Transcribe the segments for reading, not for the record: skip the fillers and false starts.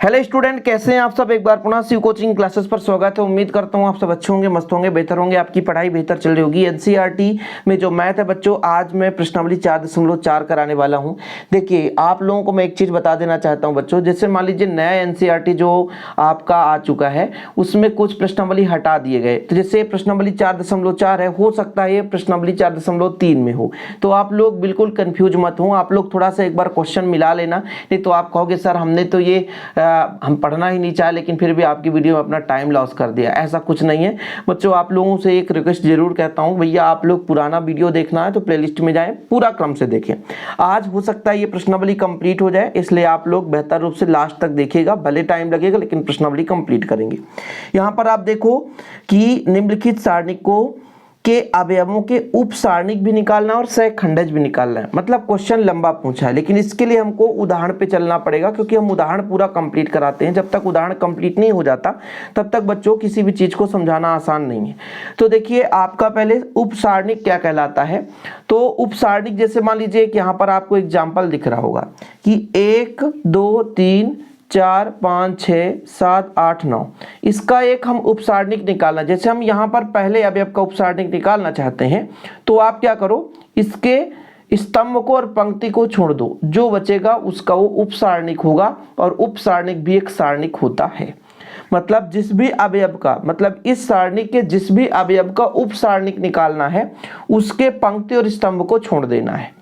Hello student, कैसे हैं आप सब। एक बार पुनः शिव कोचिंग क्लासेस पर स्वागत है। उम्मीद करता हूं आप सब अच्छे होंगे, मस्त होंगे, बेहतर होंगे, आपकी पढ़ाई बेहतर चल रही होगी। एनसीईआरटी में जो मैथ है बच्चों, आज मैं प्रश्नावली 4.4 कराने वाला हूं। देखिए, आप लोगों को मैं एक चीज़ बता देना चाहता हूं बच्चों। जैसे मान लीजिए नया एनसीईआरटी जो आपका आ चुका है, उसमें कुछ प्रश्नावली हटा दिए गए। तो जैसे प्रश्नावली 4.4 है, हो सकता है ये प्रश्नावली 4.3 में हो। तो आप लोग बिल्कुल कन्फ्यूज मत हो। आप लोग थोड़ा सा एक बार क्वेश्चन मिला लेना, नहीं तो आप कहोगे सर हमने तो ये हम पढ़ना ही नहीं चाहे, लेकिन फिर भी आपकी वीडियो में अपना टाइम लॉस कर दिया। ऐसा कुछ नहीं है बच्चों। आप लोगों से एक रिक्वेस्ट जरूर कहता हूं, भैया आप लोग पुराना वीडियो देखना है तो प्लेलिस्ट में जाएं, पूरा क्रम से देखें। आज हो सकता है ये प्रश्नावली कंप्लीट हो जाए, इसलिए आप लोग बेहतर रूप से लास्ट तक देखिएगा। भले टाइम लगेगा लेकिन प्रश्नावली कंप्लीट करेंगे। यहां पर आप देखो कि निम्नलिखित सारणी को के अवयवों के उप सारणिक भी निकालना और सहखंडज भी निकालना है। मतलब क्वेश्चन लंबा पूछा है, लेकिन इसके लिए हमको उदाहरण पे चलना पड़ेगा, क्योंकि हम उदाहरण पूरा कंप्लीट कराते हैं। जब तक उदाहरण कंप्लीट नहीं हो जाता तब तक बच्चों किसी भी चीज को समझाना आसान नहीं है। तो देखिए, आपका पहले उप सारणिक क्या कहलाता है। तो उप सारणिक जैसे मान लीजिए कि यहाँ पर आपको एग्जाम्पल दिख रहा होगा कि 1 2 3 4 5 6 7 8 9, इसका एक हम उपसारणिक निकालना। जैसे हम यहाँ पर पहले अवयव का उपसारणिक निकालना चाहते हैं, तो आप क्या करो, इसके स्तंभ को और पंक्ति को छोड़ दो, जो बचेगा उसका वो उपसारणिक होगा। और उपसारणिक भी एक सारणिक होता है। मतलब जिस भी अवयव का, मतलब इस सारणी के जिस भी अवयव का उपसारणिक निकालना है, उसके पंक्ति और स्तंभ को छोड़ देना है।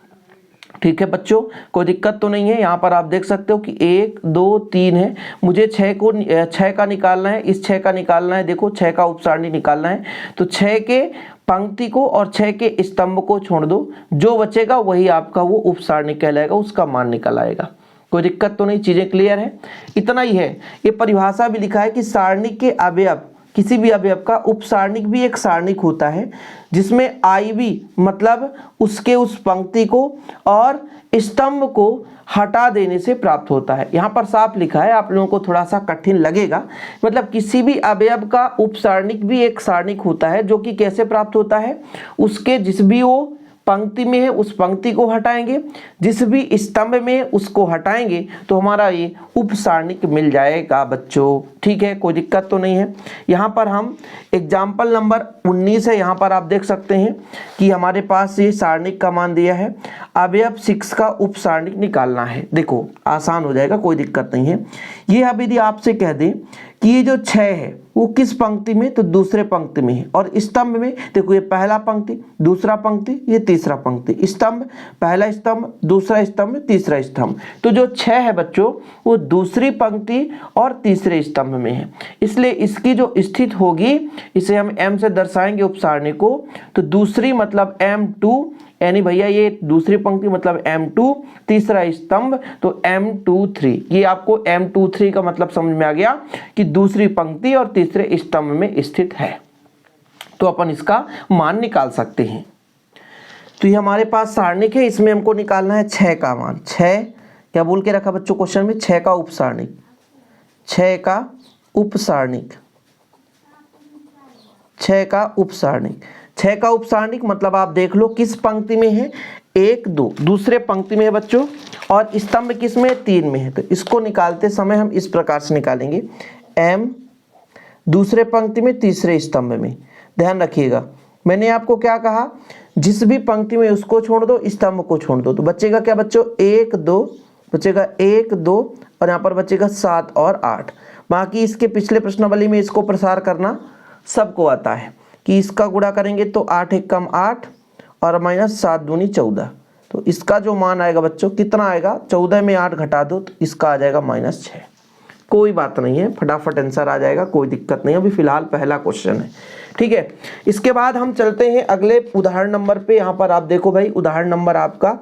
ठीक है बच्चों, कोई दिक्कत तो नहीं है। यहाँ पर आप देख सकते हो कि 1 2 3 है, मुझे 6 का निकालना है, इस 6 का निकालना है। देखो 6 का उपसारणी निकालना है, तो 6 के पंक्ति को और 6 के स्तंभ को छोड़ दो, जो बचेगा वही आपका वो उपसारणी कहलाएगा, उसका मान निकल आएगा। कोई दिक्कत तो नहीं, चीजें क्लियर है। इतना ही है। ये परिभाषा भी लिखा है कि सारणी के अवयव, किसी भी अवयव का उपसारणिक भी एक सारणिक होता है, जिसमें IV मतलब उसके उस पंक्ति को और स्तंभ को हटा देने से प्राप्त होता है। यहाँ पर साफ लिखा है, आप लोगों को थोड़ा सा कठिन लगेगा। मतलब किसी भी अवयव का उपसारणिक भी एक सारणिक होता है, जो कि कैसे प्राप्त होता है, उसके जिस भी वो पंक्ति में है उस पंक्ति को हटाएंगे, जिस भी स्तंभ में उसको हटाएंगे, तो हमारा ये उपसारणिक मिल जाएगा बच्चों। ठीक है, कोई दिक्कत तो नहीं है। यहाँ पर हम एग्जाम्पल नंबर 19 है, यहाँ पर आप देख सकते हैं कि हमारे पास ये सारणिक का मान दिया है। अवयव 6 का उपसारणिक निकालना है। देखो आसान हो जाएगा, कोई दिक्कत नहीं है। ये अब यदि आपसे कह दें कि ये जो 6 है वो किस पंक्ति में, तो दूसरे पंक्ति में है। और स्तंभ में देखो, ये पहला पंक्ति, दूसरा पंक्ति, ये तीसरा पंक्ति, स्तंभ, पहला स्तंभ, दूसरा स्तंभ, तीसरा स्तंभ। तो जो 6 है बच्चों, वो दूसरी पंक्ति और तीसरे स्तंभ में है। इसलिए इसकी जो स्थिति होगी, इसे हम M से दर्शाएंगे उपसारणी को। तो दूसरी मतलब M2, यानी भैया ये दूसरी पंक्ति मतलब M2, तीसरा स्तंभ तो M23। ये आपको M23 का मतलब समझ में आ गया कि दूसरी पंक्ति और तीसरे स्तंभ में स्थित है। तो अपन इसका मान निकाल सकते हैं। तो ये हमारे पास सारणिक है, इसमें हमको निकालना है 6 का मान। 6 क्या बोल के रखा बच्चों क्वेश्चन में, 6 का उपसारणिक, 6 का उपसारणिक, 6 का उपसारणिक। 6 का उपसारणिक मतलब आप देख लो किस पंक्ति में है, 1 2 दूसरे पंक्ति में है बच्चों, और स्तंभ किस में, 3 में है। तो इसको निकालते समय हम इस प्रकार से निकालेंगे, M दूसरे पंक्ति में, तीसरे स्तंभ में। ध्यान रखिएगा, मैंने आपको क्या कहा, जिस भी पंक्ति में उसको छोड़ दो, स्तंभ को छोड़ दो, तो बचेगा क्या बच्चों, 1 2 बचेगा, 1 2 और यहाँ पर बचेगा 7 और 8। बाकी इसके पिछले प्रश्नावली में इसको प्रसार करना सबको आता है कि इसका गुणा करेंगे तो 8 1 कम 8 और माइनस 7 दूनी 14। तो इसका जो मान आएगा बच्चों कितना आएगा, 14 में 8 घटा दो तो इसका आ जाएगा -6। कोई बात नहीं है, फटाफट आंसर आ जाएगा, कोई दिक्कत नहीं है। अभी फिलहाल पहला क्वेश्चन है, ठीक है। इसके बाद हम चलते हैं अगले उदाहरण नंबर पे। यहाँ पर आप देखो भाई, उदाहरण नंबर आपका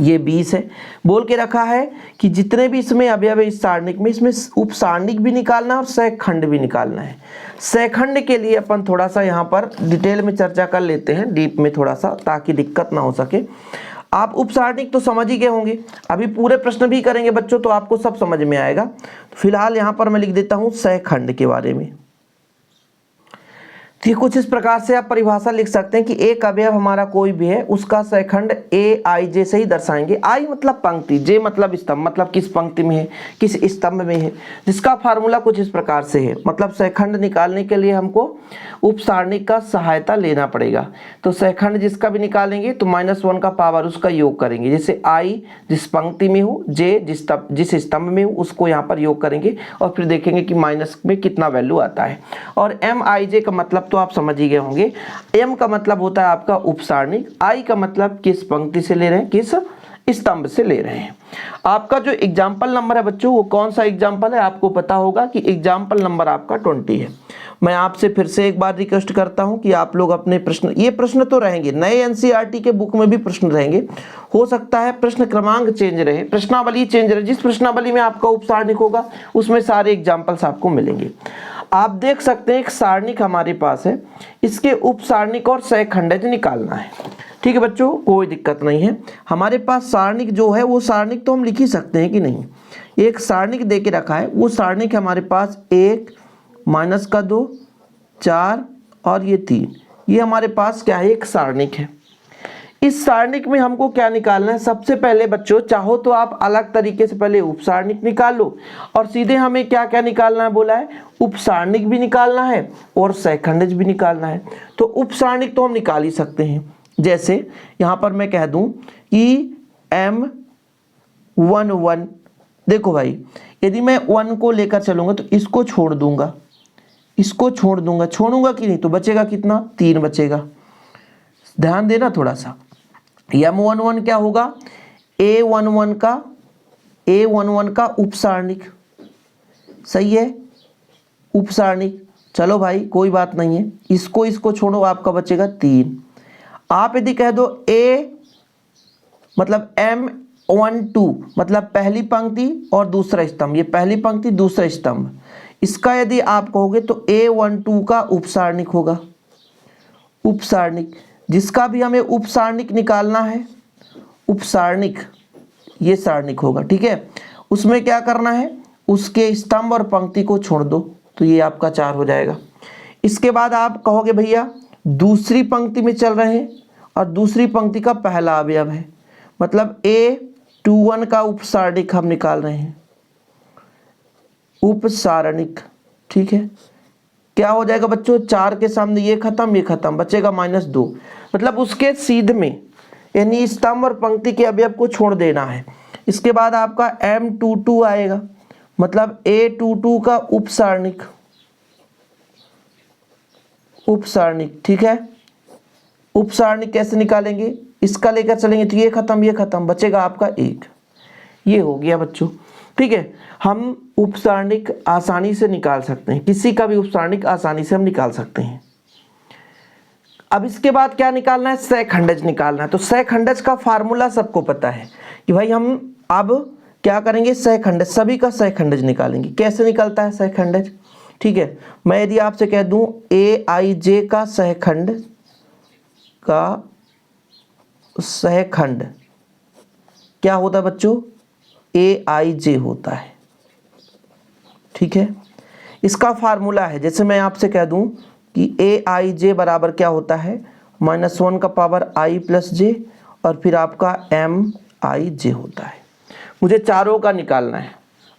ये 20 है। बोल के रखा है कि जितने भी इसमें अवयव है इस सारणिक में, इसमें उपसारणिक भी निकालना है और सहखंड भी निकालना है। सहखंड के लिए अपन थोड़ा सा यहाँ पर डिटेल में चर्चा कर लेते हैं, डीप में थोड़ा सा, ताकि दिक्कत ना हो सके। आप उपसारणिक तो समझ ही गए होंगे, अभी पूरे प्रश्न भी करेंगे बच्चों तो आपको सब समझ में आएगा। फिलहाल यहाँ पर मैं लिख देता हूँ सहखंड के बारे में। तो ये कुछ इस प्रकार से आप परिभाषा लिख सकते हैं कि एक अवयव हमारा कोई भी है उसका सहखंड ए आई जे से ही दर्शाएंगे। आई मतलब पंक्ति, जे मतलब स्तंभ, मतलब किस पंक्ति में है, किस स्तंभ में है, जिसका फार्मूला कुछ इस प्रकार से है। मतलब सहखंड निकालने के लिए हमको उपसारणिक का सहायता लेना पड़ेगा। तो सहखंड जिसका भी निकालेंगे तो -1 का पावर उसका योग करेंगे। जैसे आई जिस पंक्ति में हो, जे जिस स्तंभ में हो उसको यहाँ पर योग करेंगे और फिर देखेंगे कि माइनस में कितना वैल्यू आता है। और एम आई जे का मतलब तो आप समझ ही गए होंगे। एम का मतलब होता है आपका उपसारणिक, आई का मतलब किस पंक्ति से ले रहे हैं, किस स्तंभ से ले रहे हैं। आपका जो एग्जाम्पल नंबर है बच्चों वो कौन सा एग्जाम्पल है, आपको पता होगा कि एग्जाम्पल नंबर आपका 20 है। मैं आपसे फिर से एक बार रिक्वेस्ट करता हूं कि आप लोग अपने प्रश्न, ये प्रश्न तो रहेंगे, नए एनसीईआरटी के बुक में भी प्रश्न रहेंगे, हो सकता है प्रश्न क्रमांक चेंज रहे, प्रश्नावली चेंज रहे। जिस प्रश्नावली में आपका उपसारणिक होगा उसमें सारे एग्जाम्पल्स आपको मिलेंगे। आप देख सकते हैं एक सारणिक हमारे पास है, इसके उपसारणिक और सहखंडज निकालना है। ठीक है बच्चों, कोई दिक्कत नहीं है। हमारे पास सारणिक जो है वो सारणिक तो हम लिख ही सकते हैं कि नहीं। एक सारणिक दे के रखा है, वो सारणिक हमारे पास 1 -2 4 और ये 3, ये हमारे पास क्या है, एक सारणिक है। इस सारणिक में हमको क्या निकालना है, सबसे पहले बच्चों चाहो तो आप अलग तरीके से पहले उपसारणिक निकाल लो और सीधे हमें क्या क्या निकालना है बोला है, उपसारणिक भी निकालना है और सहखंडज भी निकालना है। तो उपसारणिक तो हम निकाल ही सकते हैं। जैसे यहाँ पर मैं कह दूं कि M11, देखो भाई यदि मैं 1 को लेकर चलूंगा तो इसको छोड़ दूंगा, इसको छोड़ूंगा कि नहीं, तो बचेगा कितना, 3 बचेगा। ध्यान देना थोड़ा सा। M11 क्या होगा, A11 का उपसारणिक, सही है, उपसारणिक। चलो भाई कोई बात नहीं है, इसको छोड़ो, आपका बचेगा 3। आप यदि कह दो A मतलब M12 मतलब पहली पंक्ति और दूसरा स्तंभ, ये पहली पंक्ति दूसरा स्तंभ, इसका यदि आप कहोगे तो A12 का उपसारणिक होगा, उपसारणिक। जिसका भी हमें उपसारणिक निकालना है, उपसारणिक ये सारणिक होगा, ठीक है। उसमें क्या करना है, उसके स्तंभ और पंक्ति को छोड़ दो, तो ये आपका 4 हो जाएगा। इसके बाद आप कहोगे भैया दूसरी पंक्ति में चल रहे हैं और दूसरी पंक्ति का पहला अवयव है, मतलब A21 का उपसारणिक हम निकाल रहे हैं, उपसारणिक, ठीक है। क्या हो जाएगा बच्चों, 4 के सामने ये खत्म, बचेगा -2, मतलब उसके सीध में, यानी स्तंभ और पंक्ति के अवयव को छोड़ देना है। इसके बाद आपका M22 आएगा, मतलब A22 का उपसारणिक, ठीक है। उपसारणिक कैसे निकालेंगे, इसका लेकर चलेंगे तो ये खत्म, बचेगा आपका 1। ये हो गया बच्चों, ठीक है। हम उपसारणिक आसानी से निकाल सकते हैं, किसी का भी उपसारणिक आसानी से हम निकाल सकते हैं। अब इसके बाद क्या निकालना है, सहखंडज निकालना है। तो सहखंडज का फार्मूला सबको पता है कि भाई हम अब क्या करेंगे, सहखंडज, सभी का सहखंडज निकालेंगे। कैसे निकलता है सहखंडज, ठीक है। मैं यदि आपसे कह दूं AIJ का सहखंड क्या होता है बच्चों, AIJ होता है, ठीक है। इसका फार्मूला है, जैसे मैं आपसे कह दूं कि AIJ बराबर क्या होता है, -1 का पावर I + j और फिर आपका MIJ होता है। मुझे चारों का निकालना है,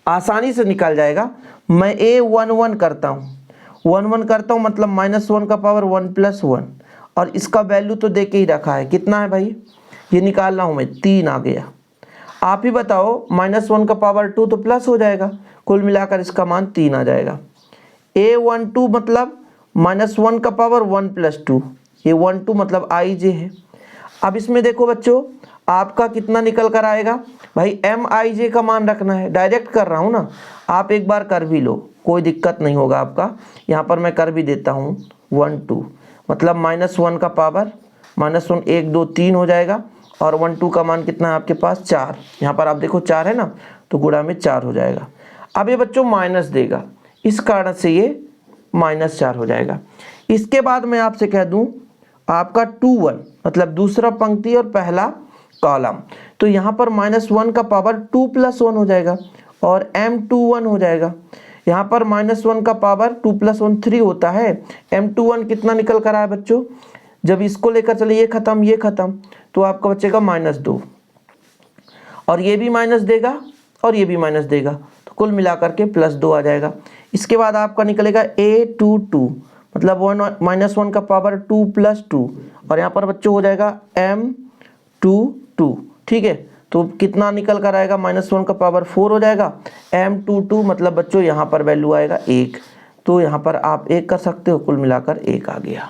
आसानी से निकल जाएगा। मैं A11 करता हूँ, 11 करता हूँ मतलब -1 का पावर 1 + 1 और इसका वैल्यू तो दे के ही रखा है, कितना है भाई, ये निकाल रहा हूँ मैं, 3 आ गया। आप ही बताओ, -1 का पावर 2 तो प्लस हो जाएगा, कुल मिलाकर इसका मान 3 आ जाएगा। A12 मतलब -1 का पावर 1 + 2, ये 12 मतलब IJ है। अब इसमें देखो बच्चों आपका कितना निकल कर आएगा, भाई MIJ का मान रखना है, डायरेक्ट कर रहा हूँ ना, आप एक बार कर भी लो, कोई दिक्कत नहीं होगा आपका। यहाँ पर मैं कर भी देता हूँ, 1 2 मतलब -1 का पावर -1 1 2 3 हो जाएगा और 1 2 का मान कितना है आपके पास, 4। यहाँ पर आप देखो 4 है ना, तो गुणा में 4 हो जाएगा। अब ये बच्चों माइनस देगा, इस कारण से ये -4 हो जाएगा। इसके बाद मैं आपसे कह दूं आपका 21 मतलब दूसरा पंक्ति और पहला कॉलम, तो यहाँ पर -1 का पावर 2 + 1 हो जाएगा और M21 हो जाएगा। यहाँ पर -1 का पावर 2 + 1 3 होता है। M21 कितना निकल कर आया बच्चों, जब इसको लेकर चले ये खत्म, तो आपका बचेगा -2, और ये भी माइनस देगा और ये भी माइनस देगा, तो कुल मिलाकर के +2 आ जाएगा। इसके बाद आपका निकलेगा A22, मतलब 1 का पावर 2 + 2, और यहाँ पर बच्चों हो जाएगा M22, ठीक है। तो कितना निकल कर आएगा, -1 का पावर 4 हो जाएगा, M22 मतलब बच्चों यहाँ पर वैल्यू आएगा 1, तो यहाँ पर आप 1 कर सकते हो, कुल मिलाकर 1 आ गया।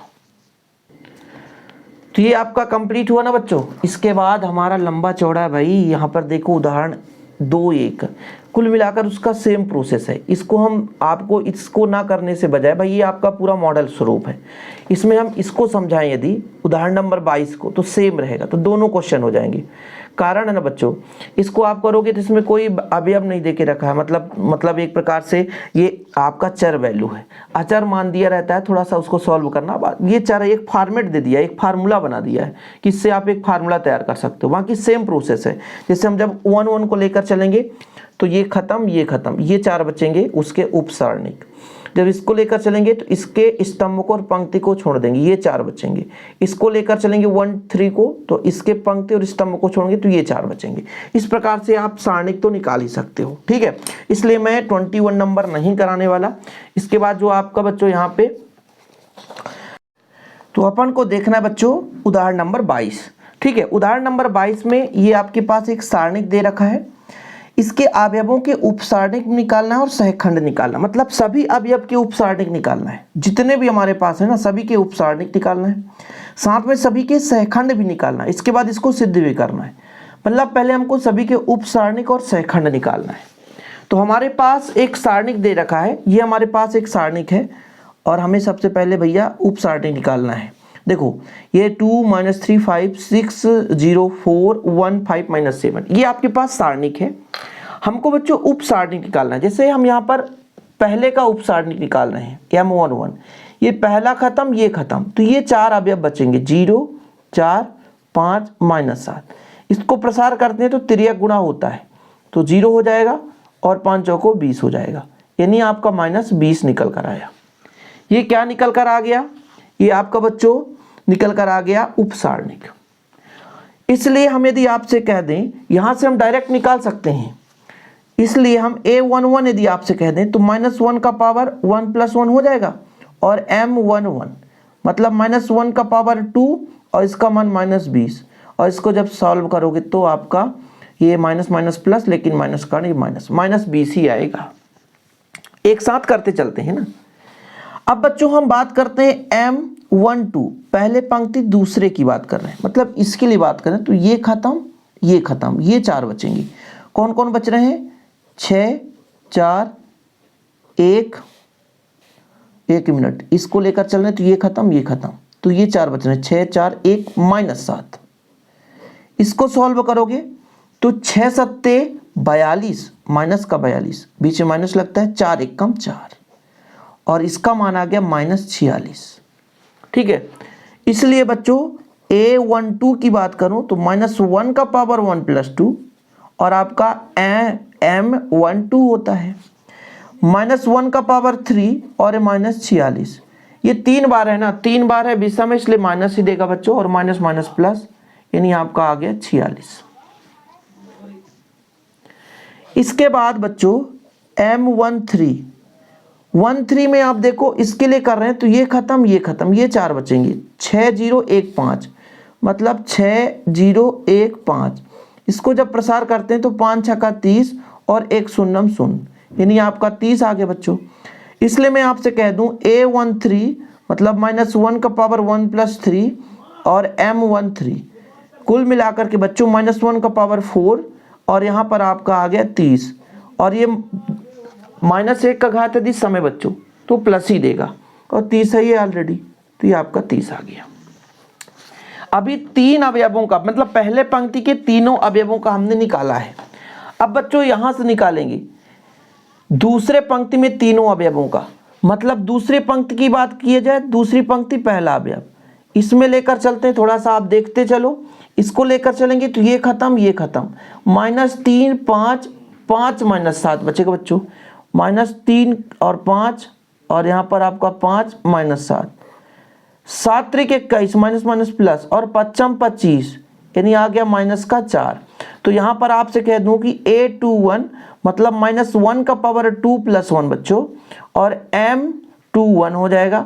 तो ये आपका कंप्लीट हुआ ना बच्चों। इसके बाद हमारा लंबा चौड़ा है भाई, यहाँ पर देखो उदाहरण 2-1, कुल मिलाकर उसका सेम प्रोसेस है। इसको हम आपको इसको ना करने से बजाय भाई ये आपका पूरा मॉडल स्वरूप है, इसमें हम इसको समझाएं यदि उदाहरण नंबर 22 को, तो सेम रहेगा, तो दोनों क्वेश्चन हो जाएंगे। कारण है ना बच्चों, इसको आप करोगे तो इसमें कोई अवयव नहीं देके रखा है, मतलब एक प्रकार से ये आपका चर वैल्यू है, अचर मान दिया रहता है, थोड़ा सा उसको सॉल्व करना। ये चर एक फॉर्मेट दे दिया, एक फार्मूला बना दिया है कि इससे आप एक फार्मूला तैयार कर सकते हो। बाकी सेम प्रोसेस है, जैसे हम जब 1 को लेकर चलेंगे तो ये खत्म, ये 4 बचेंगे उसके उपसारणिक। जब इसको लेकर चलेंगे तो इसके स्तंभ को और पंक्ति को छोड़ देंगे, ये 4 बचेंगे। इसको लेकर चलेंगे 1 3 को, तो इसके पंक्ति और स्तंभ को छोड़ेंगे तो ये 4 बचेंगे। इस प्रकार से आप सारणिक तो निकाल ही सकते हो, ठीक है। इसलिए मैं 21 नंबर नहीं कराने वाला। इसके बाद जो आपका बच्चों यहाँ पे, तो अपन को देखना है बच्चों उदाहरण नंबर 22, ठीक है। उदाहरण नंबर 22 में ये आपके पास एक सारणिक दे रखा है, इसके अवयवों के उपसारणिक निकालना है और सहखंड निकालना, मतलब सभी अवयव के उपसारणिक निकालना है, जितने भी हमारे पास है ना सभी के उपसारणिक निकालना है, साथ में सभी के सहखंड भी निकालना है। इसके बाद इसको सिद्ध भी करना है, मतलब पहले हमको सभी के उपसारणिक और सहखंड निकालना है। तो हमारे पास एक सारणिक दे रखा है, ये हमारे पास एक सारणिक है, और हमें सबसे पहले भैया उपसारणिक निकालना है। देखो ये 2 - 3 5 6 0 4 1 5 - 7, ये आपके पास सारणिक है। हमको बच्चों उपसारणिक निकालना है। जैसे हम यहाँ पर पहले का उपसारणिक निकाल रहे हैं, M11, ये पहला खत्म, ये खत्म, तो ये 4 अवयव बचेंगे, 0 4 5 -7। इसको प्रसार करते हैं तो तिर्यक गुणा होता है, तो 0 हो जाएगा और 5 चौको 20 हो जाएगा, यानी आपका -20 निकल कर आया। ये क्या निकल कर आ गया, ये आपका बच्चों निकल कर आ गया उपसारणिक। इसलिए हम यदि आपसे कह दें, यहां से हम डायरेक्ट निकाल सकते हैं, इसलिए हम A11 यदि आपसे कह दें तो -1 का पावर 1 + 1 हो जाएगा, और M11 मतलब -1 का पावर 2 और इसका मान -20, और इसको जब सॉल्व करोगे तो आपका ये माइनस प्लस, लेकिन माइनस का नहीं, -20 ही आएगा। एक साथ करते चलते हैं ना। अब बच्चों हम बात करते हैं M12, पहले पंक्ति दूसरे की बात कर रहे हैं, मतलब इसके लिए बात करें तो ये खत्म, ये 4 बचेंगे। कौन कौन बच रहे हैं, 6 4 1 मिनट, इसको लेकर चल रहे हैं तो ये खत्म, तो ये 4 बच रहे हैं, 6 4 1 -7। इसको सॉल्व करोगे तो 6 सत्ते 42, माइनस का 42, बीच में माइनस लगता है, 4 1 कम 4, और इसका मान आ गया -46, ठीक है। इसलिए बच्चों A12 की बात करूं तो -1 का पावर 1 + 2, और आपका M12 होता है -1 का पावर 3 और -46। ये 3 बार है ना, 3 बार है विषम, इसलिए माइनस ही देगा बच्चों, और माइनस प्लस, यानी आपका आ गया 46। इसके बाद बच्चों M13 में आप देखो इसके लिए कर रहे हैं तो ये खत्म, ये 4 बचेंगे, 6 0 1 5, मतलब 6 0 1 5। इसको जब प्रसार करते हैं तो 5 6 का 30 और 1 0 0, यानी आपका 30 आ गया बच्चों। इसलिए मैं आपसे कह दूं A13 मतलब -1 का पावर 1 + 3 और M13, कुल मिलाकर के बच्चों -1 का पावर 4, और यहाँ पर आपका आ गया 30, और ये -1 का घात यदि समय बच्चों तो प्लस ही देगा, और 30 है ये ऑलरेडी, तो ये आपका 30 आ गया। अभी 3 अवयवों का, मतलब पहले पंक्ति के तीनों अवयवों का हमने निकाला है। अब बच्चों यहां से निकालेंगे दूसरे पंक्ति में तीनों अवयवों का, मतलब दूसरी पंक्ति की बात की जाए, दूसरी पंक्ति पहला अवयव, इसमें लेकर चलते हैं, थोड़ा सा आप देखते चलो। इसको लेकर चलेंगे तो ये खत्म, -3 5 5 -7 बचेगा बच्चों, -3 और 5, और यहाँ पर आपका 5 -7, 7 त्रिक 21, माइनस माइनस प्लस, और पच्चम 25, यानी आ गया -4। तो यहाँ पर आपसे कह दूं कि A21 मतलब -1 का पावर 2 + 1 बच्चों, और M21 हो जाएगा।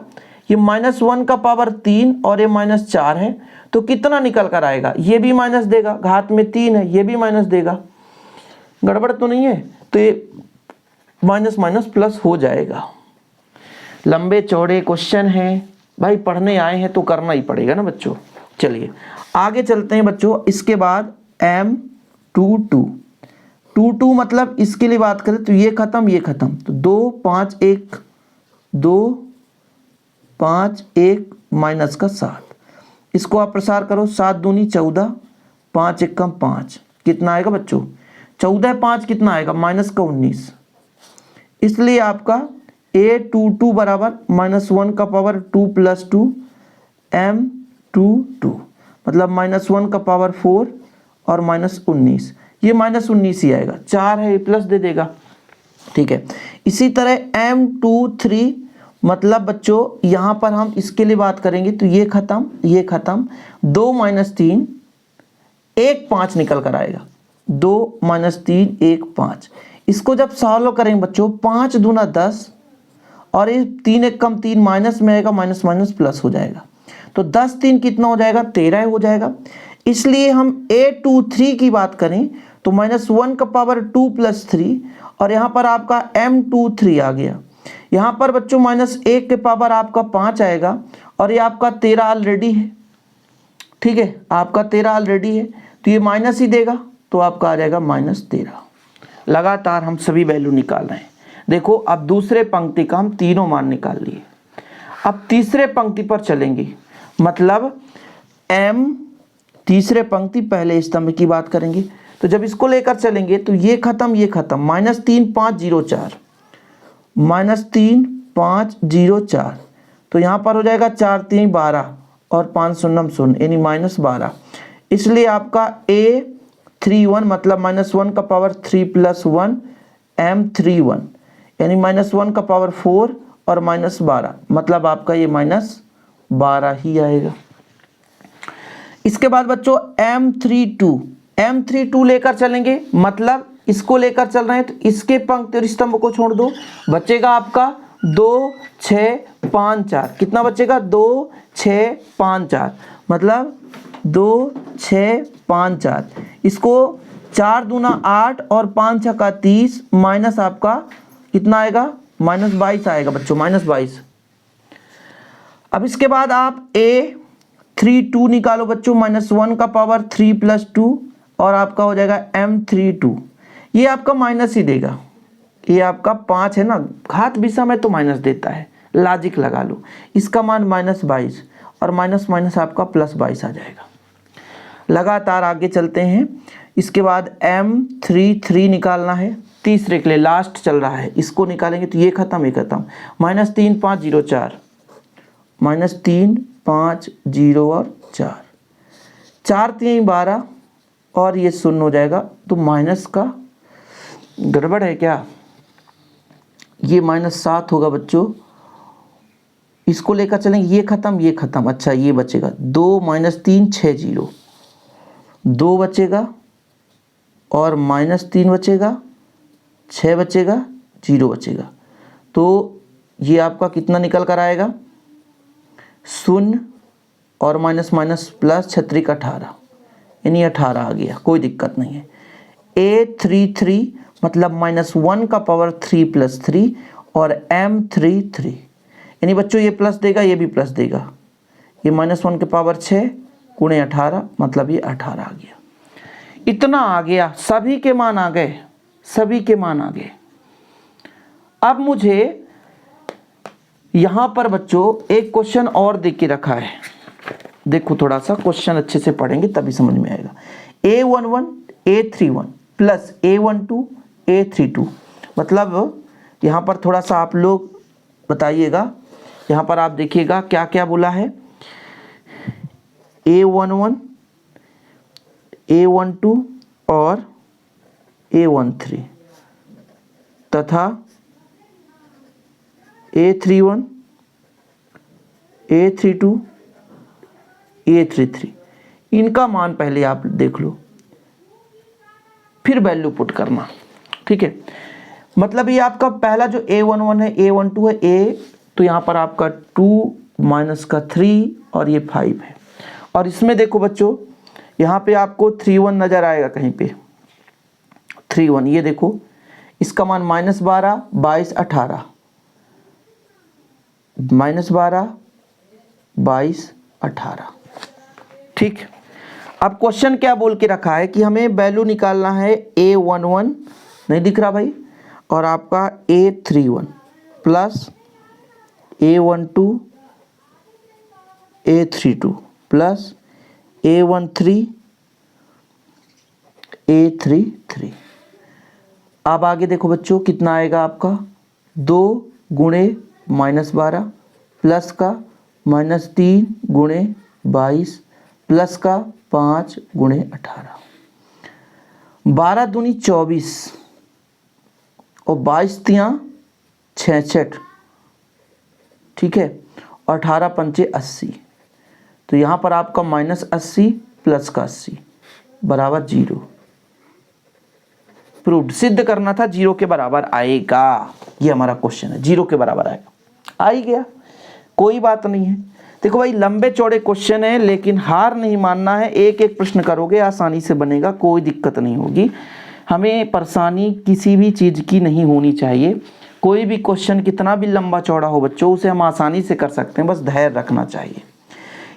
ये -1 का पावर 3 और ये -4 है, तो कितना निकल कर आएगा? ये भी माइनस देगा, घात में 3 है, ये भी माइनस देगा, गड़बड़ तो नहीं है? तो ये माइनस माइनस प्लस हो जाएगा। लंबे चौड़े क्वेश्चन हैं भाई, पढ़ने आए हैं तो करना ही पड़ेगा ना बच्चों। चलिए आगे चलते हैं बच्चों। इसके बाद M22 मतलब इसके लिए बात करें तो ये खत्म, ये खत्म, तो 2 5 1 2 5 1 माइनस का 7, इसको आप प्रसार करो, 7 दूनी 14, 5 1 5, कितना आएगा बच्चों? 14 5 कितना आएगा? माइनस का 19। इसलिए आपका A22 बराबर -1 का पावर 2 + 2 M22 मतलब -1 का पावर 4 और -19, ये -19 ही आएगा, 4 है, प्लस दे देगा, ठीक है। इसी तरह M23 मतलब बच्चों यहाँ पर हम इसके लिए बात करेंगे तो ये खत्म, ये खत्म, 2 - 3 1 5 निकल कर आएगा, 2 - 3 1 5। इसको जब सॉल्व करेंगे बच्चों, 5 दूना 10, और ये 3 1 3 माइनस में आएगा, माइनस माइनस प्लस हो जाएगा, तो 10 3 कितना हो जाएगा? 13 हो जाएगा। इसलिए हम A23 की बात करें तो -1 का पावर 2 + 3, और यहाँ पर आपका M23 आ गया। यहाँ पर बच्चों -1 के पावर आपका 5 आएगा, और ये आपका 13 ऑलरेडी है, ठीक है, आपका 13 ऑलरेडी है, तो ये माइनस ही देगा, तो आपका आ जाएगा -13। लगातार हम सभी वैल्यू निकाल रहे हैं। देखो अब दूसरे पंक्ति का हम तीनों मान निकाल लिए। अब तीसरे पंक्ति पर चलेंगे, मतलब तीसरे पंक्ति पहले स्तंभ की बात करेंगे। तो जब इसको लेकर चलेंगे तो ये खत्म, ये खत्म, -3 5 0 4, -3 5 0 4, तो यहाँ पर हो जाएगा 4 3 12 और 5 0 0 यानी -12। इसलिए आपका A31 मतलब -1 का पावर 3 + 1 M31 यानी -1 का पावर 4 और -12, मतलब आपका ये -12 ही आएगा। इसके बाद बच्चों M32 लेकर चलेंगे, मतलब इसको लेकर चल रहे हैं, तो इसके पंक्ति और स्तंभ को छोड़ दो, बचेगा आपका 2 6 5 4, कितना बचेगा? 2 6 5 4, मतलब 2 6 5 4, इसको 4 दूना 8 और 5 6 का 30, माइनस आपका कितना आएगा? -22 आएगा बच्चों, -22। अब इसके बाद आप A32 निकालो बच्चों, -1 का पावर 3 + 2, और आपका हो जाएगा M32, ये आपका माइनस ही देगा, ये आपका 5 है ना, घात विषम में तो माइनस देता है, लॉजिक लगा लो, इसका मान -22, और माइनस माइनस आपका +22 आ जाएगा। लगातार आगे चलते हैं। इसके बाद M33 निकालना है, तीसरे के लिए लास्ट चल रहा है, इसको निकालेंगे तो ये खत्म, ये खत्म, -3 5 0 4, -3 5 0 और 4, 4 3 12, और ये 0 हो जाएगा, तो माइनस का गड़बड़ है क्या? ये -7 होगा बच्चों, इसको लेकर चलेंगे, ये खत्म, ये खत्म, अच्छा ये बचेगा 2 - 3 6 0, 2 बचेगा और -3 बचेगा, 6 बचेगा, 0 बचेगा, तो ये आपका कितना निकल कर आएगा? 0 और माइनस माइनस प्लस 6 18, यानी 18 आ गया, कोई दिक्कत नहीं है। A33 मतलब -1 का पावर 3 + 3 और M33, यानी बच्चों ये प्लस देगा, ये भी प्लस देगा, ये -1 के पावर 6 × 18, मतलब ये 18 आ गया। इतना आ गया, सभी के मान आ गए, सभी के मान आ गए। अब मुझे यहां पर बच्चों एक क्वेश्चन और दे के रखा है, देखो थोड़ा सा क्वेश्चन अच्छे से पढ़ेंगे तभी समझ में आएगा। A11 A31 plus A12 A32, मतलब यहाँ पर थोड़ा सा आप लोग बताइएगा, यहाँ पर आप देखिएगा क्या क्या बोला है। A11 A12 और A13 तथा A31, A32, A33, इनका मान पहले आप देख लो, फिर वैल्यू पुट करना। ठीक है, मतलब ये आपका पहला जो A11 है, A12 है, A, तो यहाँ पर आपका 2 माइनस का 3 और ये 5 है। और इसमें देखो बच्चों, यहाँ पे आपको 31 नज़र आएगा कहीं पे, 31, ये देखो इसका मान -12, 22, 18, -12, 22, 18। ठीक, अब क्वेश्चन क्या बोल के रखा है कि हमें वैल्यू निकालना है A11, नहीं दिख रहा भाई, और आपका A31 plus A12, A32 plus A13, A33। अब आगे देखो बच्चों कितना आएगा आपका, 2 गुणे -12 प्लस का -3 गुणे 22 प्लस का 5 गुणे 18, 12 दूनी 24 और 22 तियाँ 66। ठीक है, 18 पंचे 80, तो यहाँ पर आपका -80 प्लस का 80 बराबर 0। प्रूव्ड, सिद्ध करना था 0 के बराबर आएगा, ये हमारा क्वेश्चन है, 0 के बराबर आएगा, आ ही गया, कोई बात नहीं है। देखो भाई लंबे चौड़े क्वेश्चन है, लेकिन हार नहीं मानना है, एक एक प्रश्न करोगे आसानी से बनेगा, कोई दिक्कत नहीं होगी। हमें परेशानी किसी भी चीज़ की नहीं होनी चाहिए, कोई भी क्वेश्चन कितना भी लंबा चौड़ा हो बच्चों, उसे हम आसानी से कर सकते हैं, बस धैर्य रखना चाहिए।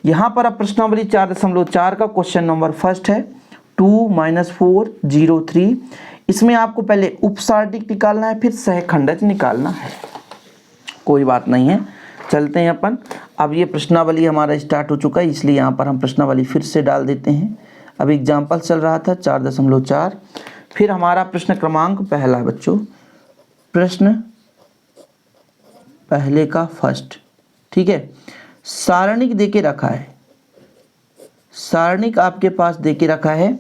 यहाँ पर अब प्रश्नावली 4.4 का क्वेश्चन नंबर फर्स्ट है, 2 - 4 0 3। इसमें आपको पहले उपसारणिक निकालना है, फिर सहखंडज निकालना है, कोई बात नहीं है, चलते हैं अपन। अब ये प्रश्नावली हमारा स्टार्ट हो चुका है, इसलिए यहाँ पर हम प्रश्नावली फिर से डाल देते हैं। अब एग्जाम्पल चल रहा था 4.4, फिर हमारा प्रश्न क्रमांक पहला बच्चों, प्रश्न पहले का फर्स्ट। ठीक है, सारणिक देके रखा है, सारणिक आपके पास देके रखा है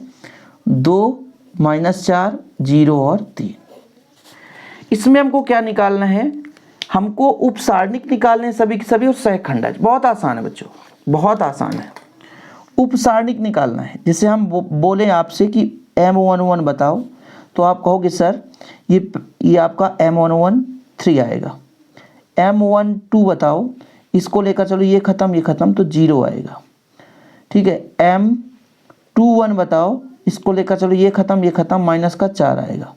2 - 4 0 और 3। इसमें हमको क्या निकालना है, हमको उपसारणिक निकालने हैं सभी के सभी, और सहखंडज। बहुत आसान है बच्चों, बहुत आसान है। उपसारणिक निकालना है, जैसे हम बोले आपसे कि M11 बताओ, तो आप कहोगे सर ये आपका M11 3 आएगा। M12 बताओ, इसको लेकर चलो, ये खत्म तो 0 आएगा। ठीक है, M21 बताओ, इसको लेकर चलो, ये खत्म माइनस का 4 आएगा।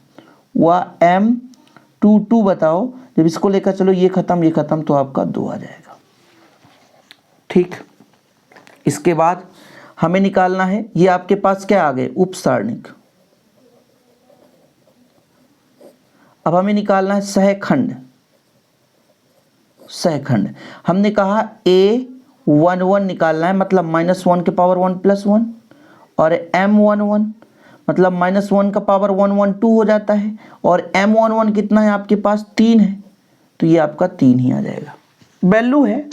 वह M22 बताओ, जब इसको लेकर चलो, ये खत्म तो आपका 2 आ जाएगा। ठीक, इसके बाद हमें निकालना है, ये आपके पास क्या आ गए, उपसारणिक। अब हमें निकालना है सहखंड। सहखंड हमने कहा A11 निकालना है, मतलब -1 के पावर 1 + 1, और M11 मतलब -1 का पावर 1 1 2 हो जाता है, और M11 कितना है आपके पास, 3 है, तो ये आपका 3 ही आ जाएगा, वैल्यू है।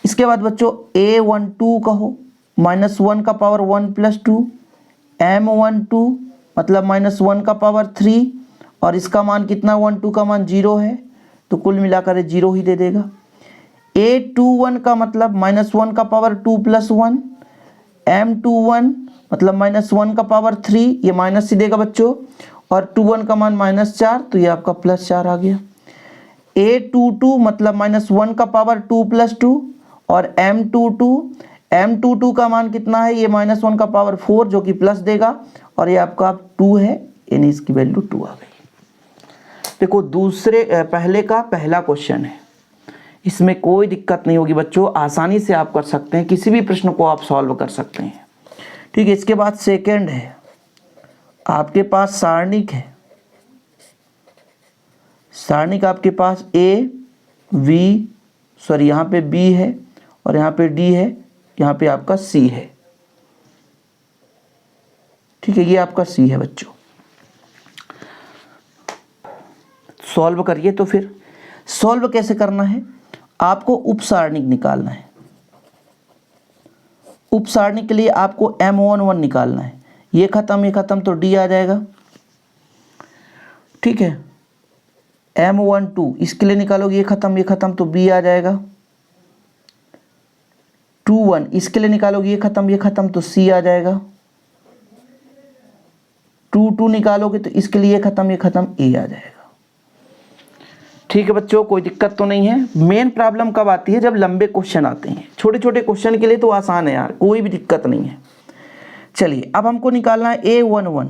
इसके बाद बच्चों A12 कहो, -1 का पावर 1 + 2, M12 मतलब -1 का पावर 3, और इसका मान कितना, 1 2 का मान 0 है, तो कुल मिलाकर 0 ही दे देगा। A21 का मतलब -1 का पावर 2 + 1, M21 मतलब -1 का पावर 3, ये माइनस ही देगा बच्चों, और 21 का मान -4, तो ये आपका +4 आ गया। A22 मतलब -1 का पावर 2 + 2, और M22 का मान कितना है, ये -1 का पावर 4 जो कि प्लस देगा, और ये आपका 2 है, यानी इसकी वैल्यू 2 आ गई। देखो पहले का पहला क्वेश्चन है, इसमें कोई दिक्कत नहीं होगी बच्चों, आसानी से आप कर सकते हैं, किसी भी प्रश्न को आप सॉल्व कर सकते हैं। ठीक है, इसके बाद सेकंड है, आपके पास सारणिक है। सारणिक आपके पास यहाँ पे B है, और यहाँ पे D है, यहाँ पे आपका C है। ठीक है, ये आपका C है बच्चों। सॉल्व करिए, तो फिर सॉल्व कैसे करना है, आपको उपसारणिक निकालना है। उपसारणिक के लिए आपको M11 निकालना है, ये खत्म तो D आ जाएगा। ठीक है, M12 इसके लिए निकालोगे ये खत्म तो B आ जाएगा। 21 इसके लिए निकालोगे ये खत्म तो C आ जाएगा। 22 निकालोगे तो इसके लिए ये खत्म A आ जाएगा। ठीक है बच्चों, कोई दिक्कत तो नहीं है। मेन प्रॉब्लम कब आती है? जब लंबे क्वेश्चन आते हैं। छोटे छोटे क्वेश्चन के लिए तो आसान है यार, कोई भी दिक्कत नहीं है। चलिए अब हमको निकालना है A11,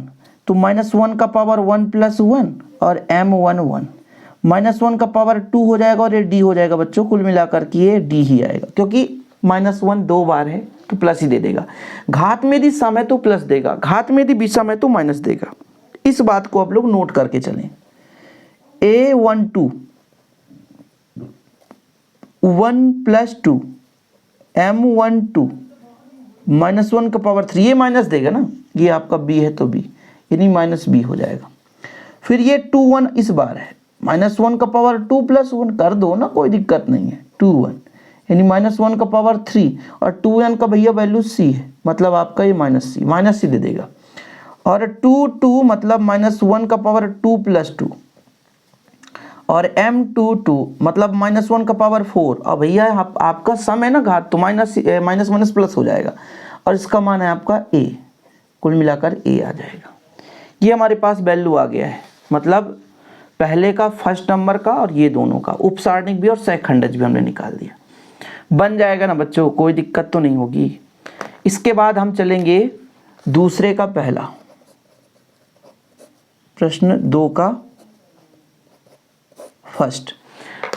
तो -1 का पावर 1 + 1 और M11 -1 का पावर 2 हो जाएगा और ये D हो जाएगा बच्चों। कुल मिलाकर के ये D ही आएगा, क्योंकि -1 दो बार है तो प्लस ही दे देगा। घात में यदि सम है तो प्लस देगा, घात में यदि विषम है तो माइनस देगा। इस बात को आप लोग नोट करके चलें। A12 1 + 2 M12 -1 का पावर 3, ये माइनस देगा ना, ये आपका B है तो B, यानी -B हो जाएगा। फिर ये 21 इस बार है, -1 का पावर 2 + 1 कर दो ना, कोई दिक्कत नहीं है। 21 यानी -1 का पावर 3 और 2n का भैया वैल्यू C है, मतलब आपका ये माइनस C दे देगा। और 2 मतलब -1 का पावर 2 + 2 और M22 मतलब -1 का पावर 4। और भैया आपका सम है ना घात, तो माइनस प्लस हो जाएगा और इसका मान है आपका A। कुल मिलाकर A आ जाएगा। ये हमारे पास वैल्यू आ गया है, मतलब पहले का फर्स्ट नंबर का और ये दोनों का उपसारणिक भी और सहखंडज भी हमने निकाल दिया। बन जाएगा ना बच्चों, कोई दिक्कत तो नहीं होगी। इसके बाद हम चलेंगे दूसरे का पहला प्रश्न 2 का फर्स्ट।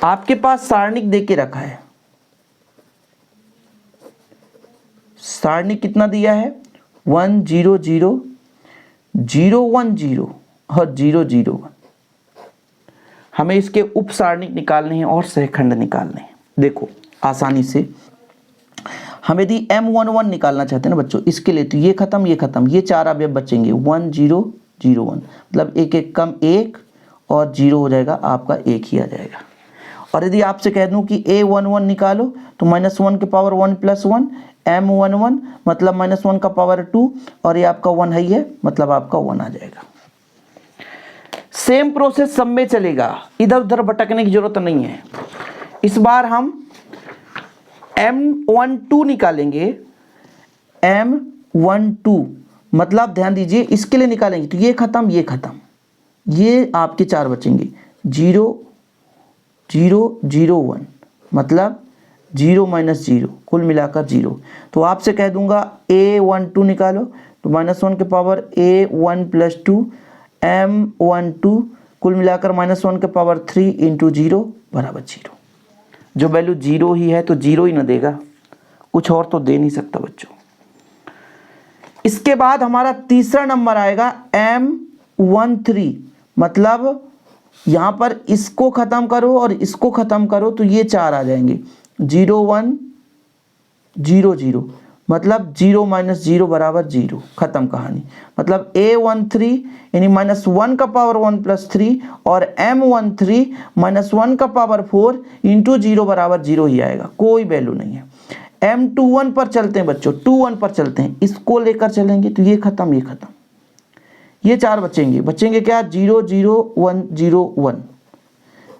आपके पास सारणिक देके रखा है, सारणिक कितना दिया है 1 0 0 0 1 0 और 0 0 1। हमें इसके उप सारणिक निकालने हैं और सहखंड निकालने हैं। देखो आसानी से हम यदि M11 निकालना चाहते हैं ना बच्चों, इसके लिए तो ये खत्म ये चार अवयव बचेंगे 1 0 0 1, मतलब एक एक कम 1 और 0 हो जाएगा आपका 1 ही आ जाएगा। और यदि आपसे कह दूं कि A11 निकालो तो -1 के पावर 1 + 1 M11 मतलब -1 का पावर 2 और ये आपका 1 है, मतलब आपका 1 आ जाएगा। सेम प्रोसेस सब में चलेगा, इधर उधर भटकने की जरूरत नहीं है। इस बार हम M12 निकालेंगे। M12 मतलब ध्यान दीजिए, इसके लिए निकालेंगे तो ये खत्म ये आपके चार बचेंगे 0 0 0 1 मतलब 0 - 0 कुल मिलाकर 0। तो आपसे कह दूंगा A12 निकालो तो -1 के पावर A1 + 2 M12 कुल मिलाकर -1 के पावर 3 × 0 = 0। जो वैल्यू 0 ही है तो 0 ही ना देगा, कुछ और तो दे नहीं सकता बच्चों। इसके बाद हमारा तीसरा नंबर आएगा M13, मतलब यहां पर इसको खत्म करो और इसको खत्म करो तो ये चार आ जाएंगे 0 1 0 0 मतलब 0 - 0 = 0। खत्म कहानी। मतलब A13 यानी -1 का पावर 1 + 3 और M13 -1 का पावर 4 × 0 = 0 ही आएगा, कोई वैल्यू नहीं है। M21 पर चलते हैं बच्चों, 21 पर चलते हैं, इसको लेकर चलेंगे तो ये खत्म ये चार बचेंगे क्या 0 0 1 0 1।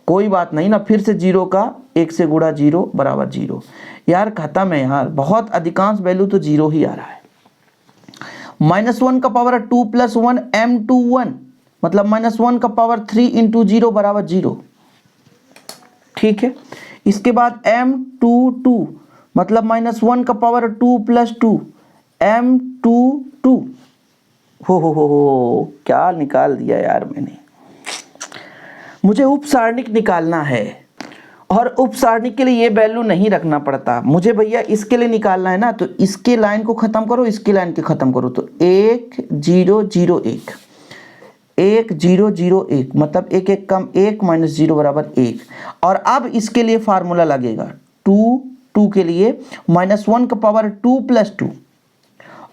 कोई बात नहीं ना, फिर से 0 का 1 से गुणा 0 = 0। यार खत्म है यार, बहुत अधिकांश वैल्यू तो 0 ही आ रहा है। -1 का पावर 2 + 1 M21 मतलब -1 का पावर 3 × 0 = 0। ठीक है। इसके बाद M22 मतलब -1 का पावर 2 + 2 M22 हो क्या निकाल दिया यार मैंने। मुझे उप सारणिक निकालना है और उप सारणिक के लिए ये वैल्यू नहीं रखना पड़ता मुझे भैया, इसके लिए निकालना है ना, तो इसके लाइन को खत्म करो, इसके लाइन को खत्म करो तो 1 0 0 1 1 0 0 1 मतलब 1 1 कम 1 - 0 = 1। और अब इसके लिए फार्मूला लगेगा 2 के लिए -1 का पावर 2 + 2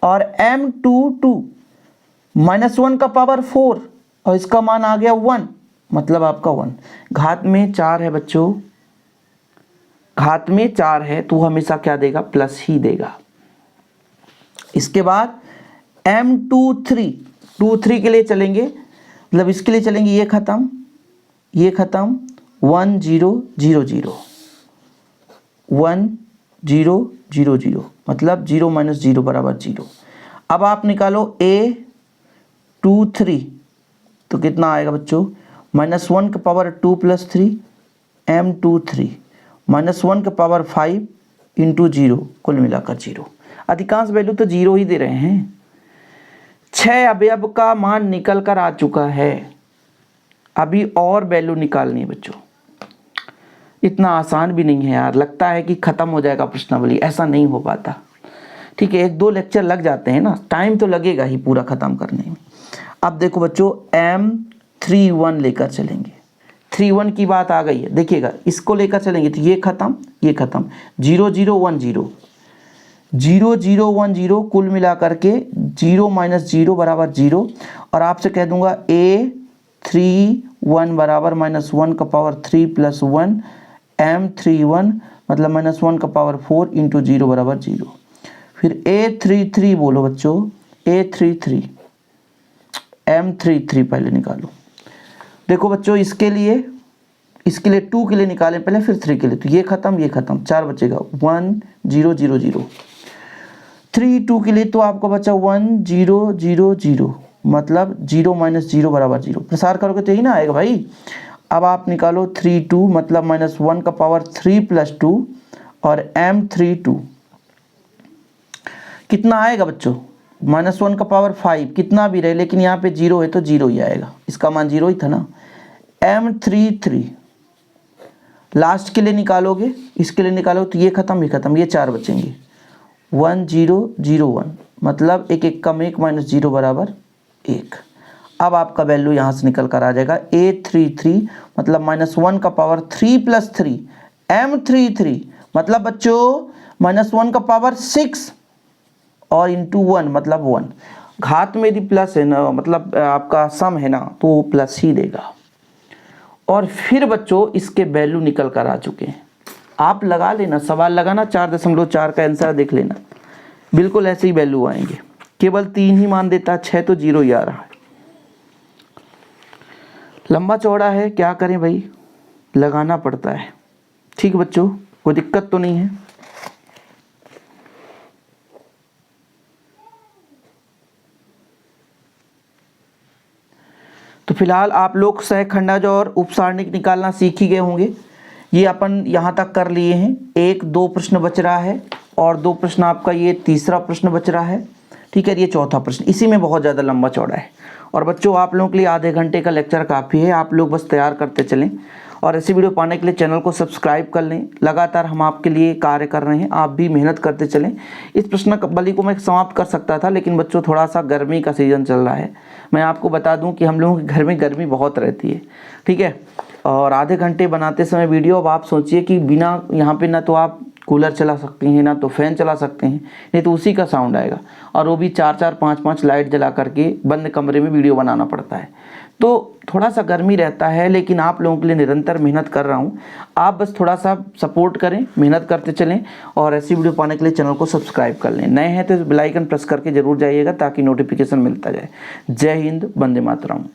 और M22 -1 का पावर 4 और इसका मान आ गया 1 मतलब आपका 1। घात में 4 है बच्चों, घात में 4 है तो हमेशा क्या देगा प्लस ही देगा। इसके बाद M23 के लिए चलेंगे, मतलब इसके लिए चलेंगे ये खत्म ये ख़त्म, 1 0 0 0, 1 0 0 0 मतलब 0 माइनस 0 बराबर 0। अब आप निकालो a 2 3, तो कितना आएगा बच्चों, -1 का पावर 2 + 3 m 2 3 -1 का पावर 5 इंटू 0, कुल मिलाकर 0। अधिकांश वैल्यू तो 0 ही दे रहे हैं। 6 अवयव का मान निकल कर आ चुका है, अभी और वैल्यू निकालनी है बच्चों। इतना आसान भी नहीं है यार, लगता है कि ख़त्म हो जाएगा प्रश्नावली, ऐसा नहीं हो पाता। ठीक है, 1-2 लेक्चर लग जाते हैं ना, टाइम तो लगेगा ही पूरा ख़त्म करने में। अब देखो बच्चों, M31 लेकर चलेंगे, 31 की बात आ गई है, देखिएगा इसको लेकर चलेंगे तो ये ख़त्म, ये ख़त्म, 0 0 1 0, 0 0 1 0, कुल मिला करके 0 माइनस 0 बराबर 0। और आपसे कह दूंगा A31 बराबर -1 का पावर 3 + 1 M31 मतलब -1 का पावर 4 इंटू 0 बराबर 0। फिर A33 बोलो बच्चों, A33 M33 पहले निकालो। देखो बच्चों, इसके लिए 2 के लिए निकालें पहले, फिर 3 के लिए, तो ये ख़त्म, ये ख़त्म, 4 बचेगा, 1 0 0 0। 3 2 के लिए तो आपको बचा 1 0 0 0 मतलब 0 माइनस 0 बराबर 0। प्रसार करोगे तो यही ना आएगा भाई। अब आप निकालो 3 2 मतलब -1 का पावर 3 + 2 और M32 कितना आएगा बच्चों, -1 का पावर 5, कितना भी रहे लेकिन यहाँ पे 0 है तो 0 ही आएगा, इसका मान 0 ही था ना। M33 लास्ट के लिए निकालोगे, इसके लिए निकालो तो ये ख़त्म, ये ख़त्म, ये 4 बचेंगे, 1 0 0 1 मतलब 1 1 कम 1 -0 बराबर 1। अब आपका वैल्यू यहाँ से निकल कर आ जाएगा A33 मतलब -1 का पावर 3 + 3 M33 मतलब बच्चों -1 का पावर 6 और इंटू 1 मतलब 1। घात में यदि प्लस है ना, मतलब आपका सम है ना, तो वो प्लस ही देगा। और फिर बच्चों इसके वैल्यू निकल कर आ चुके हैं, आप लगा लेना, सवाल लगाना, 4.4 का आंसर देख लेना, बिल्कुल ऐसे ही वैल्यू आएंगे। केवल 3 ही मान देता, 6 तो 0 ही आ रहा है। लंबा चौड़ा है, क्या करें भाई, लगाना पड़ता है। ठीक बच्चों, कोई दिक्कत तो नहीं है। तो फिलहाल आप लोग सहखंडज और उपसारणिक निकालना सीख ही गए होंगे। ये अपन यहाँ तक कर लिए हैं। 1-2 प्रश्न बच रहा है और 2 प्रश्न आपका ये तीसरा प्रश्न बच रहा है। ठीक है, ये चौथा प्रश्न, इसी में बहुत ज़्यादा लंबा चौड़ा है। और बच्चों आप लोगों के लिए आधे घंटे का लेक्चर काफ़ी है, आप लोग बस तैयार करते चलें। और ऐसी वीडियो पाने के लिए चैनल को सब्सक्राइब कर लें। लगातार हम आपके लिए कार्य कर रहे हैं, आप भी मेहनत करते चलें। इस प्रश्नावली को मैं समाप्त कर सकता था, लेकिन बच्चों थोड़ा सा गर्मी का सीज़न चल रहा है। मैं आपको बता दूं कि हम लोगों के घर में गर्मी बहुत रहती है। ठीक है, और आधे घंटे बनाते समय वीडियो, अब आप सोचिए कि बिना यहाँ पे ना तो आप कूलर चला सकते हैं, ना तो फैन चला सकते हैं, नहीं तो उसी का साउंड आएगा। और वो भी 4-4 5-5 लाइट जला करके बंद कमरे में वीडियो बनाना पड़ता है, तो थोड़ा सा गर्मी रहता है। लेकिन आप लोगों के लिए निरंतर मेहनत कर रहा हूँ, आप बस थोड़ा सा सपोर्ट करें, मेहनत करते चलें। और ऐसी वीडियो पाने के लिए चैनल को सब्सक्राइब कर लें। नए हैं तो बेल आइकन प्रेस करके जरूर जाइएगा ताकि नोटिफिकेशन मिलता जाए। जय हिंद, वंदे मातरम।